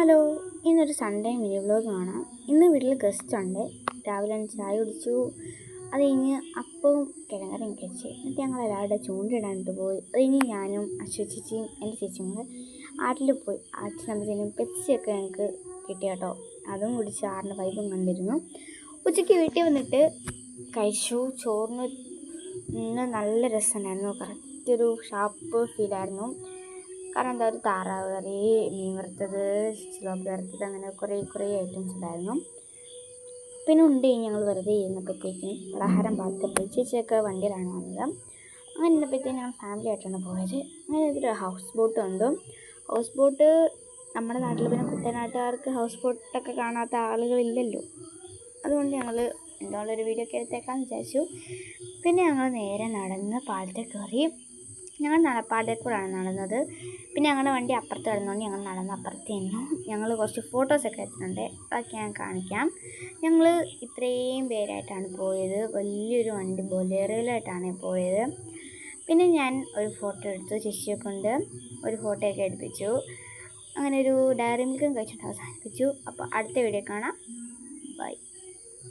Hello, ഇന്നൊരു Sunday mini vlog കാണാം. ഇന്ന് വീട്ടിൽ ഗസ്റ്റ് ഉണ്ട്. രാവിലെ ചായ കുടിച്ചു. അത് കഴിഞ്ഞ് അപ്പവും കിഴങ്ങറിയും കഴിച്ച് എന്നിട്ട് ഞങ്ങൾ എല്ലാവരുടെ ചൂണ്ടിടാനിട്ട് പോയി. അത് കഴിഞ്ഞ് ഞാനും ചേച്ചിയും എൻ്റെ ചേച്ചിയും കൂടെ ആറ്റിൽ പോയി. ആറ്റിലാകുമ്പോഴത്തേനും പെപ്സിയൊക്കെ ഞങ്ങൾക്ക് കിട്ടി കേട്ടോ. അതും കുടിച്ച് ആറിൻ്റെ വൈബും കണ്ടിരുന്നു. ഉച്ചയ്ക്ക് വീട്ടിൽ വന്നിട്ട് കഴിച്ചു. ചോറിന് ഇന്ന് നല്ല രസമുണ്ടായിരുന്നു. കറക്റ്റ് ഒരു ഷാർപ്പ് ഫീലായിരുന്നു. കാരണം എന്താ, ഒരു താറാവ് കറി, മീൻ വറുത്തത്, ചിലോപ്പി വറുത്തത്, അങ്ങനെ കുറേ ഐറ്റംസ് ഉണ്ടായിരുന്നു. പിന്നെ ഉണ്ട് ഞങ്ങൾ വെറുതെ ഇരുന്നപ്പോഴത്തേക്കും പലഹാരം പാത്രത്തിൽ ചേച്ചിയൊക്കെ വണ്ടിയിലാണ് വന്നത്. അങ്ങനെ ഇരുന്നപ്പോഴത്തേക്കും ഞങ്ങൾ ഫാമിലി ആയിട്ടാണ് പോയത്. അങ്ങനെ ഇതൊരു ഹൗസ് ബോട്ട് ഉണ്ട്. ഹൗസ് ബോട്ട് നമ്മുടെ നാട്ടിൽ പിന്നെ കുട്ടനാട്ടുകാർക്ക് ഹൗസ് ബോട്ടൊക്കെ കാണാത്ത ആളുകളില്ലല്ലോ. അതുകൊണ്ട് ഞങ്ങൾ എന്തുകൊണ്ടൊരു വീഡിയോ ഒക്കെ എടുത്തേക്കാമെന്ന് വിചാരിച്ചു. പിന്നെ ഞങ്ങൾ നേരെ നടന്ന് പാലത്തിൽ കയറി. ഞങ്ങൾ നടപ്പാതയിൽ നടന്നത്. പിന്നെ ഞങ്ങളുടെ വണ്ടി അപ്പുറത്ത് കിടന്നുകൊണ്ട് ഞങ്ങൾ നടന്ന് അപ്പുറത്ത് നിന്നു. ഞങ്ങൾ കുറച്ച് ഫോട്ടോസൊക്കെ എടുത്തിട്ടുണ്ട്, അതൊക്കെ ഞാൻ കാണിക്കാം. ഞങ്ങൾ ഇത്രയും പേരായിട്ടാണ് പോയത്. വലിയൊരു വണ്ടി ബൊലേറോയിലായിട്ടാണ് പോയത്. പിന്നെ ഞാൻ ഒരു ഫോട്ടോ എടുത്തു, ചേച്ചിയെ കൊണ്ട് ഒരു ഫോട്ടോയൊക്കെ എടുപ്പിച്ചു. അങ്ങനെ ഒരു ഡയറി മിൽക്കും കഴിച്ചിട്ട് അവസാനിപ്പിച്ചു. അപ്പോൾ അടുത്ത വീഡിയോ കാണാം. ബൈ.